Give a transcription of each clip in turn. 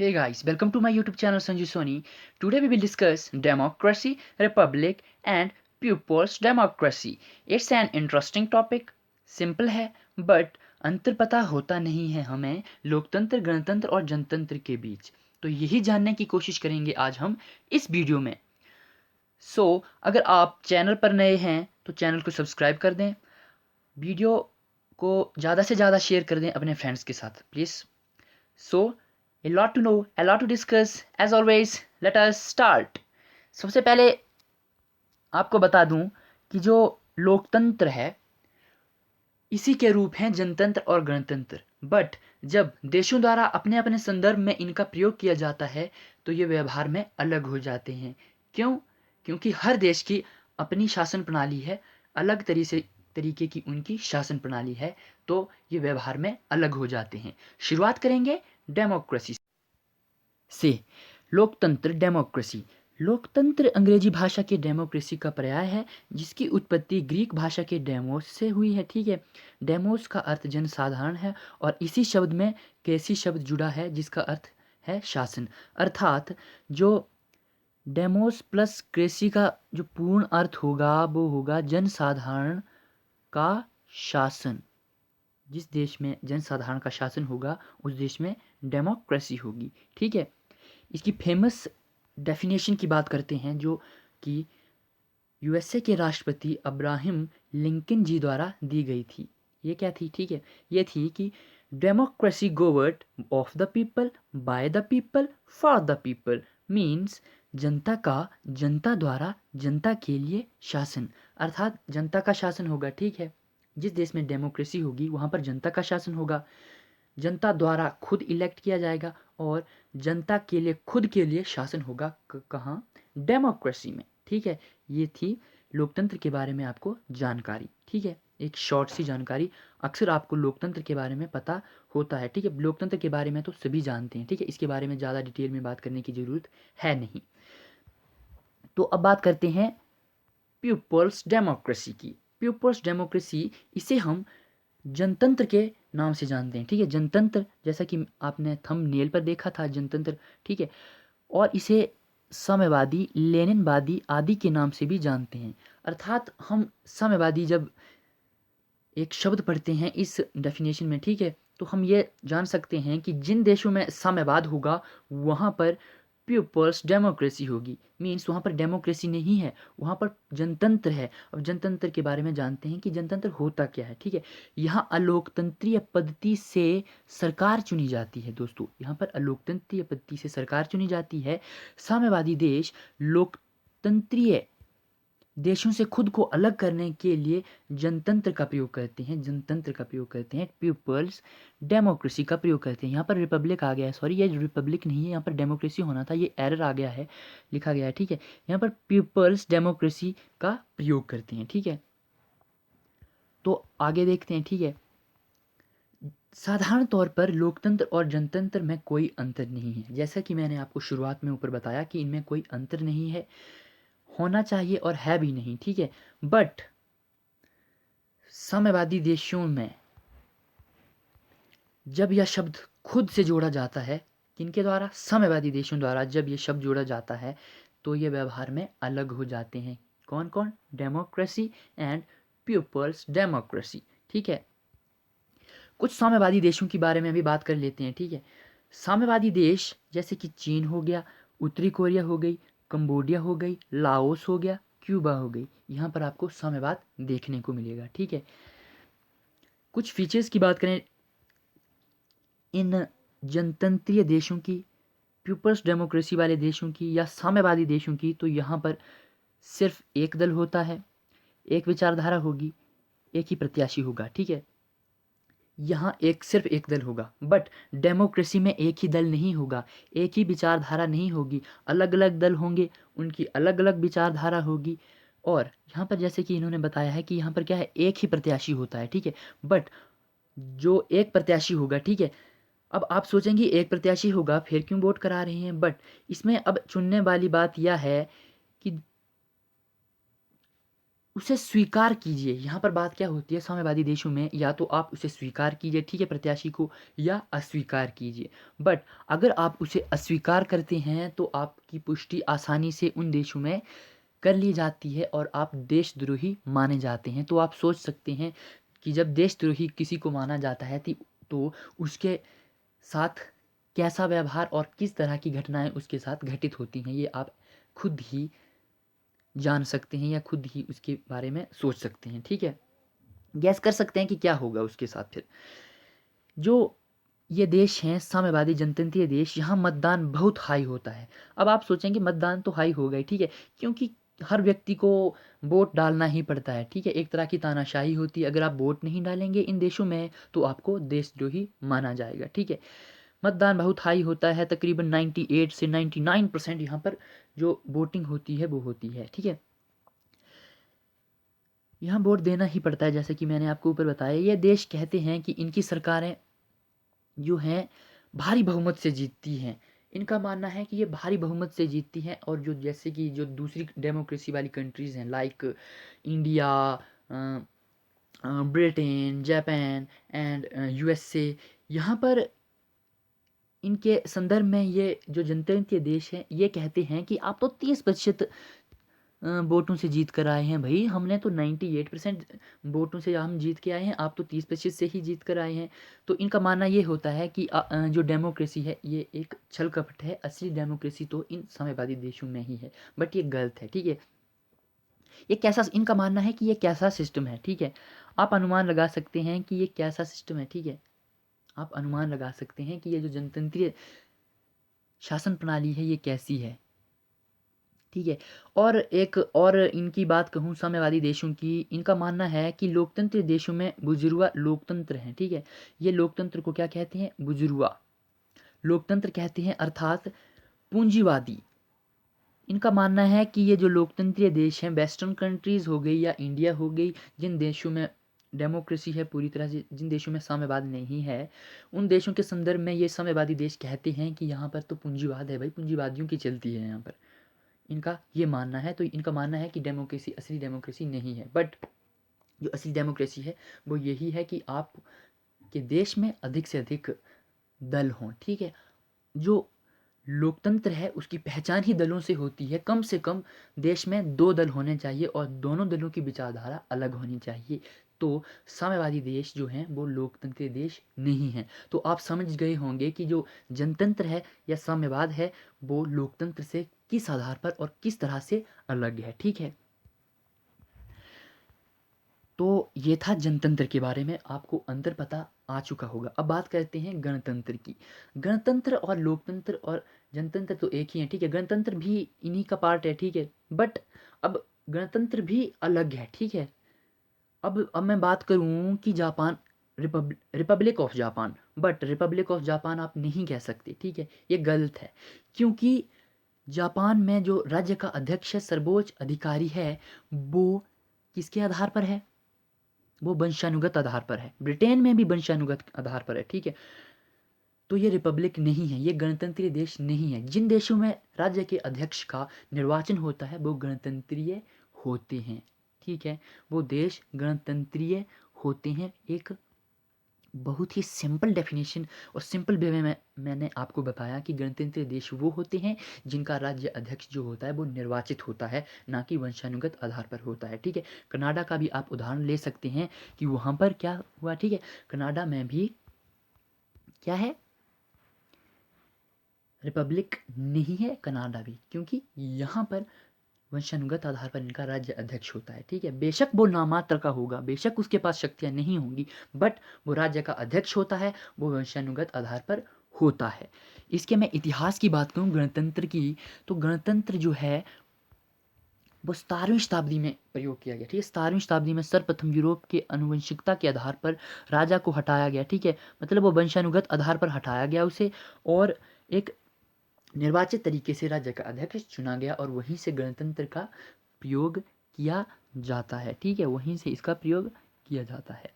Hey guys, welcome to my YouTube channel Sanju Soni. Today we will discuss democracy, republic and pupils democracy. It's an interesting topic. Simple है but अंतर पता होता नहीं है हमें लोकतंत्र, गणतंत्र और जनतंत्र के बीच। तो यही जानने की कोशिश करेंगे आज हम इस वीडियो में। अगर आप चैनल पर नए हैं तो चैनल को सब्सक्राइब कर दें, वीडियो को ज़्यादा से ज़्यादा शेयर कर दें अपने फ्रेंड्स के साथ please. A lot to know, a lot to discuss. As always, let us start. सबसे पहले आपको बता दूं कि जो लोकतंत्र है इसी के रूप हैं जनतंत्र और गणतंत्र। बट जब देशों द्वारा अपने अपने संदर्भ में इनका प्रयोग किया जाता है तो ये व्यवहार में अलग हो जाते हैं। क्यों? क्योंकि हर देश की अपनी शासन प्रणाली है, अलग तरीके की उनकी शासन प्रणाली है, तो ये व्यवहार में अलग हो जाते हैं। शुरुआत करेंगे डेमोक्रेसी से। लोकतंत्र, डेमोक्रेसी। लोकतंत्र अंग्रेजी भाषा के डेमोक्रेसी का पर्याय है जिसकी उत्पत्ति ग्रीक भाषा के डेमोस से हुई है। ठीक है, डेमोस का अर्थ जनसाधारण है और इसी शब्द में क्रेसी शब्द जुड़ा है जिसका अर्थ है शासन। अर्थात जो डेमोस प्लस क्रेसी का जो पूर्ण अर्थ होगा वो होगा जनसाधारण का शासन। जिस देश में जनसाधारण का शासन होगा उस देश में डेमोक्रेसी होगी। ठीक है, इसकी फेमस डेफिनेशन की बात करते हैं जो कि यूएसए के राष्ट्रपति अब्राहम लिंकन जी द्वारा दी गई थी। ये क्या थी? ठीक है, ये थी कि democracy govern of the people, by the people, for the people. Means जनता का जनता द्वारा जनता के लिए शासन, अर्थात जनता का शासन होगा। ठीक है, जिस देश में डेमोक्रेसी होगी वहाँ पर जनता का शासन होगा, जनता द्वारा खुद इलेक्ट किया जाएगा और जनता के लिए खुद के लिए शासन होगा। कहाँ? डेमोक्रेसी में। ठीक है, ये थी लोकतंत्र के बारे में आपको जानकारी। ठीक है, एक शॉर्ट सी जानकारी। अक्सर आपको लोकतंत्र के बारे में पता होता है। ठीक है, लोकतंत्र के बारे में तो सभी जानते हैं। ठीक है, इसके बारे में ज़्यादा डिटेल में बात करने की ज़रूरत है नहीं। तो अब बात करते हैं पीपल्स डेमोक्रेसी की। पीपल्स डेमोक्रेसी, इसे हम जनतंत्र के नाम से जानते हैं। ठीक है, जनतंत्र जैसा कि आपने थंबनेल पर देखा था जनतंत्र। ठीक है, और इसे साम्यवादी, लेनिनवादी आदि के नाम से भी जानते हैं। अर्थात हम साम्यवादी जब एक शब्द पढ़ते हैं इस डेफिनेशन में, ठीक है, तो हम ये जान सकते हैं कि जिन देशों में साम्यवाद होगा वहाँ पर पीपल्स डेमोक्रेसी होगी। मीन्स वहाँ पर डेमोक्रेसी नहीं है, वहाँ पर जनतंत्र है। अब जनतंत्र के बारे में जानते हैं कि जनतंत्र होता क्या है। ठीक है, यहाँ अलोकतंत्रीय पद्धति से सरकार चुनी जाती है। दोस्तों, यहाँ पर अलोकतंत्रीय पद्धति से सरकार चुनी जाती है। साम्यवादी देश लोकतंत्रीय देशों से खुद को अलग करने के लिए जनतंत्र का प्रयोग करते हैं, जनतंत्र का प्रयोग करते हैं, पीपल्स डेमोक्रेसी का प्रयोग करते हैं। यहाँ पर रिपब्लिक आ गया है, सॉरी ये रिपब्लिक नहीं है, यहाँ पर डेमोक्रेसी होना था, ये एरर आ गया है, लिखा गया है। ठीक है, यहाँ पर पीपल्स डेमोक्रेसी का प्रयोग करते हैं। ठीक है, तो आगे देखते हैं। ठीक है, साधारण तौर पर लोकतंत्र और जनतंत्र में कोई अंतर नहीं है। जैसा कि मैंने आपको शुरुआत में ऊपर बताया कि इनमें कोई अंतर नहीं है, होना चाहिए और है भी नहीं। ठीक है, बट साम्यवादी देशों में जब यह शब्द खुद से जोड़ा जाता है, किनके द्वारा? साम्यवादी देशों द्वारा जब ये शब्द जोड़ा जाता है तो ये व्यवहार में अलग हो जाते हैं। कौन कौन? Democracy and people's democracy. ठीक है, कुछ साम्यवादी देशों के बारे में भी बात कर लेते हैं। ठीक है, साम्यवादी देश जैसे कि चीन हो गया, उत्तरी कोरिया हो गई, कंबोडिया हो गई, लाओस हो गया, क्यूबा हो गई, यहाँ पर आपको साम्यवाद देखने को मिलेगा। ठीक है, कुछ फीचर्स की बात करें इन जनतंत्रीय देशों की, पीपल्स डेमोक्रेसी वाले देशों की या साम्यवादी देशों की, तो यहाँ पर सिर्फ एक दल होता है, एक विचारधारा होगी, एक ही प्रत्याशी होगा। ठीक है, यहाँ सिर्फ एक दल होगा। बट डेमोक्रेसी में एक ही दल नहीं होगा, एक ही विचारधारा नहीं होगी, अलग अलग दल होंगे, उनकी अलग अलग विचारधारा होगी। और यहाँ पर जैसे कि इन्होंने बताया है कि यहाँ पर क्या है, एक ही प्रत्याशी होता है। ठीक है, बट जो एक प्रत्याशी होगा, ठीक है, अब आप सोचेंगे एक प्रत्याशी होगा फिर क्यों वोट करा रहे हैं, बट इसमें अब चुनने वाली बात यह है कि उसे स्वीकार कीजिए। यहाँ पर बात क्या होती है, साम्यवादी देशों में या तो आप उसे स्वीकार कीजिए, ठीक है, प्रत्याशी को, या अस्वीकार कीजिए। बट अगर आप उसे अस्वीकार करते हैं तो आपकी पुष्टि आसानी से उन देशों में कर ली जाती है और आप देशद्रोही माने जाते हैं। तो आप सोच सकते हैं कि जब देशद्रोही किसी को माना जाता है तो उसके साथ कैसा व्यवहार और किस तरह की घटनाएं उसके साथ घटित होती हैं, ये आप खुद ही जान सकते हैं या खुद ही उसके बारे में सोच सकते हैं, ठीक है। गैस कर सकते हैं कि क्या होगा उसके साथ। फिर जो ये देश हैं साम्यवादी जनतंत्रीय देश, यहाँ मतदान बहुत हाई होता है। अब आप सोचेंगे मतदान तो हाई हो गए, ठीक है, क्योंकि हर व्यक्ति को वोट डालना ही पड़ता है, ठीक है, एक तरह की तानाशाही होती है। अगर आप वोट नहीं डालेंगे इन देशों में तो आपको देशद्रोही माना जाएगा, ठीक है। मतदान बहुत हाई होता है, तकरीबन 98 से 99% यहाँ पर जो वोटिंग होती है वो होती है, ठीक है। यहाँ वोट देना ही पड़ता है, जैसे कि मैंने आपको ऊपर बताया। ये देश कहते हैं कि इनकी सरकारें जो हैं भारी बहुमत से जीतती हैं। इनका मानना है कि ये भारी बहुमत से जीतती हैं, और जो जैसे कि जो दूसरी डेमोक्रेसी वाली कंट्रीज़ हैं, like India, Britain, Japan and USA, यहाँ पर इनके संदर्भ में ये जो जनतंत्रीय देश हैं ये कहते हैं कि आप तो 30% वोटों से जीत कर आए हैं भाई, हमने तो 98% वोटों से हम जीत के आए हैं, आप तो 30% से ही जीत कर आए हैं। तो इनका मानना ये होता है कि जो डेमोक्रेसी है ये एक छल कपट है, असली डेमोक्रेसी तो इन साम्यवादी देशों में ही है। बट ये गलत है, ठीक है। ये कैसा, इनका मानना है कि ये कैसा सिस्टम है, ठीक है। आप अनुमान लगा सकते हैं कि ये कैसा सिस्टम है, ठीक है। आप अनुमान लगा सकते हैं कि ये जो जनतंत्रीय शासन प्रणाली है ये कैसी है, ठीक है। और एक और इनकी बात कहूँ साम्यवादी देशों की, इनका मानना है कि लोकतंत्र देशों में बुजुर्गा लोकतंत्र हैं, ठीक है। ये लोकतंत्र को क्या कहते हैं, बुजुर्गा लोकतंत्र कहते हैं, अर्थात पूंजीवादी। इनका मानना है कि ये जो लोकतंत्रीय देश हैं, वेस्टर्न कंट्रीज़ हो गई या इंडिया हो गई, जिन देशों में डेमोक्रेसी है पूरी तरह से, जिन देशों में साम्यवाद नहीं है, उन देशों के संदर्भ में ये साम्यवादी देश कहते हैं कि यहाँ पर तो पूंजीवाद है भाई, पूंजीवादियों की चलती है यहाँ पर। इनका ये मानना है। तो इनका मानना है कि डेमोक्रेसी असली डेमोक्रेसी नहीं है। बट जो असली डेमोक्रेसी है वो यही है कि आप के देश में अधिक से अधिक दल हों, ठीक है। जो लोकतंत्र है उसकी पहचान ही दलों से होती है। कम से कम देश में 2 दल होने चाहिए और दोनों दलों की विचारधारा अलग होनी चाहिए। तो साम्यवादी देश जो हैं वो लोकतंत्री देश नहीं हैं। तो आप समझ गए होंगे कि जो जनतंत्र है या साम्यवाद है वो लोकतंत्र से किस आधार पर और किस तरह से अलग है, ठीक है। तो ये था जनतंत्र के बारे में, आपको अंतर पता आ चुका होगा। अब बात करते हैं गणतंत्र की। गणतंत्र और लोकतंत्र और जनतंत्र तो एक ही है, ठीक है। गणतंत्र भी इन्हीं का पार्ट है, ठीक है। बट अब गणतंत्र भी अलग है, ठीक है। अब मैं बात करूं कि Japan, Republic of Japan, but Republic of Japan आप नहीं कह सकते, ठीक है, ये गलत है। क्योंकि जापान में जो राज्य का अध्यक्ष है, सर्वोच्च अधिकारी है, वो किसके आधार पर है, वो वंशानुगत आधार पर है। ब्रिटेन में भी वंशानुगत आधार पर है, ठीक है। तो ये रिपब्लिक नहीं है, ये गणतंत्रीय देश नहीं है। जिन देशों में राज्य के अध्यक्ष का निर्वाचन होता है वो गणतंत्रीय होते हैं, ठीक है। वो देश गणतंत्रीय होते हैं। एक बहुत ही सिंपल डेफिनेशन और सिंपल वे में मैंने आपको बताया कि गणतंत्रीय देश वो होते हैं जिनका राज्य अध्यक्ष जो होता है वो निर्वाचित होता है, ना कि वंशानुगत आधार पर होता है, ठीक है। कनाडा का भी आप उदाहरण ले सकते हैं कि वहाँ पर क्या हुआ, ठीक है। कनाडा में भी क्या है, रिपब्लिक नहीं है कनाडा भी, क्योंकि यहाँ पर वंशानुगत आधार पर इनका राज्य अध्यक्ष होता है, ठीक है। बेशक वो नामात्र का होगा, बेशक उसके पास शक्तियाँ नहीं होंगी, बट वो राज्य का अध्यक्ष होता है, वो वंशानुगत आधार पर होता है। इसके मैं इतिहास की बात करूँ गणतंत्र की, तो गणतंत्र जो है वो 17वीं शताब्दी में प्रयोग किया गया, ठीक है। 17वीं शताब्दी में सर्वप्रथम यूरोप के आनुवंशिकता के आधार पर राजा को हटाया गया, ठीक है। मतलब वो वंशानुगत आधार पर हटाया गया उसे, और एक निर्वाचित तरीके से राज्य का अध्यक्ष चुना गया, और वहीं से गणतंत्र का प्रयोग किया जाता है, ठीक है। वहीं से इसका प्रयोग किया जाता है।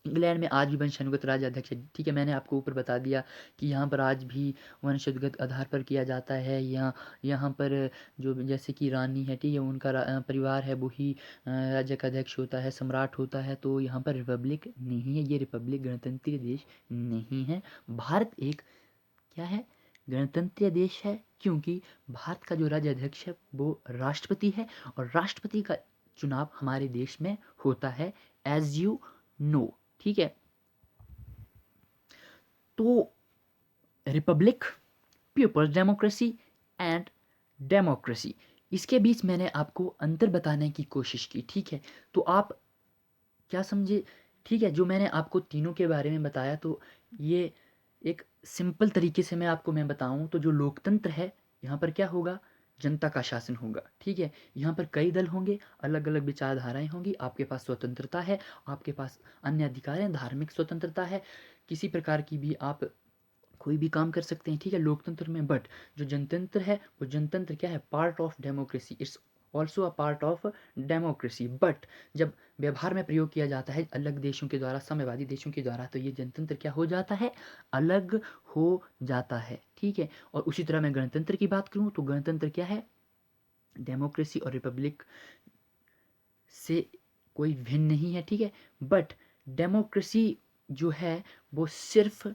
इंग्लैंड में आज भी वंशानुगत राज्याध्यक्ष है, ठीक है। मैंने आपको ऊपर बता दिया कि यहाँ पर आज भी वंशानुगत आधार पर किया जाता है। यहाँ पर जो जैसे कि रानी है, ठीक है, उनका परिवार है, वही राज्य का अध्यक्ष होता है, सम्राट होता है। तो यहाँ पर रिपब्लिक नहीं है, ये रिपब्लिक गणतंत्रीय देश नहीं है। भारत एक क्या है, गणतंत्रीय देश है, क्योंकि भारत का जो राज्य अध्यक्ष है वो राष्ट्रपति है, और राष्ट्रपति का चुनाव हमारे देश में होता है, एज यू नो, ठीक है। तो republic, people's democracy and democracy, इसके बीच मैंने आपको अंतर बताने की कोशिश की, ठीक है। तो आप क्या समझे, ठीक है। जो मैंने आपको तीनों के बारे में बताया, तो ये एक सिंपल तरीके से मैं बताऊं तो जो लोकतंत्र है, यहाँ पर क्या होगा, जनता का शासन होगा, ठीक है। यहाँ पर कई दल होंगे, अलग अलग विचारधाराएं होंगी, आपके पास स्वतंत्रता है, आपके पास अन्य अधिकार हैं, धार्मिक स्वतंत्रता है, किसी प्रकार की भी आप कोई भी काम कर सकते हैं, ठीक है, लोकतंत्र में। बट जो जनतंत्र है, वो जनतंत्र क्या है, part of democracy, it's also a part of democracy. But जब व्यवहार में प्रयोग किया जाता है अलग देशों के द्वारा, साम्यवादी देशों के द्वारा, तो ये जनतंत्र क्या हो जाता है, अलग हो जाता है, ठीक है। और उसी तरह मैं गणतंत्र की बात करूं तो गणतंत्र क्या है, डेमोक्रेसी और रिपब्लिक से कोई भिन्न नहीं है, ठीक है। बट डेमोक्रेसी जो है वो सिर्फ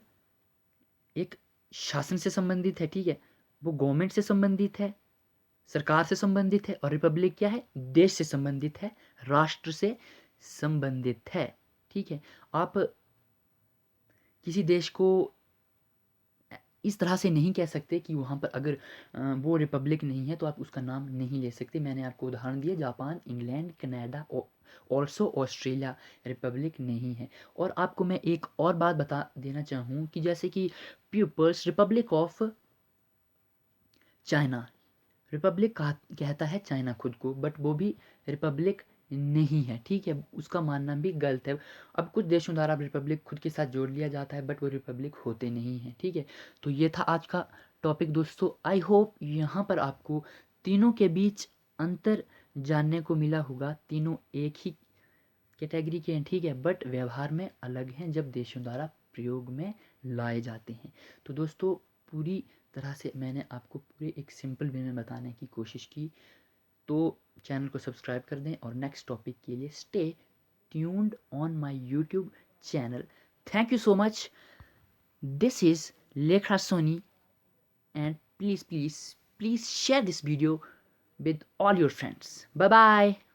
एक शासन से संबंधित है, ठीक है, वो गवर्नमेंट से संबंधित है, सरकार से संबंधित है। और रिपब्लिक क्या है, देश से संबंधित है, राष्ट्र से संबंधित है, ठीक है। आप किसी देश को इस तरह से नहीं कह सकते कि वहाँ पर अगर वो रिपब्लिक नहीं है तो आप उसका नाम नहीं ले सकते। मैंने आपको उदाहरण दिया, Japan, England, Canada, also Australia Republic नहीं है। और आपको मैं एक और बात बता देना चाहूँ कि जैसे कि people's republic of China, republic कहता है चाइना खुद को, बट वो भी रिपब्लिक नहीं है, ठीक है, उसका मानना भी गलत है। अब कुछ देशों द्वारा रिपब्लिक खुद के साथ जोड़ लिया जाता है, बट वो रिपब्लिक होते नहीं हैं, ठीक है। तो ये था आज का टॉपिक दोस्तों। आई होप यहाँ पर आपको तीनों के बीच अंतर जानने को मिला होगा। तीनों एक ही कैटेगरी के हैं, ठीक है, बट व्यवहार में अलग हैं जब देशों द्वारा प्रयोग में लाए जाते हैं। तो दोस्तों पूरी तरह से मैंने आपको पूरे एक सिंपल वे में बताने की कोशिश की। तो चैनल को सब्सक्राइब कर दें और नेक्स्ट टॉपिक के लिए stay tuned on my YouTube channel. Thank you so much. This is Lekha Soni and please please please share this video with all your friends. Bye bye.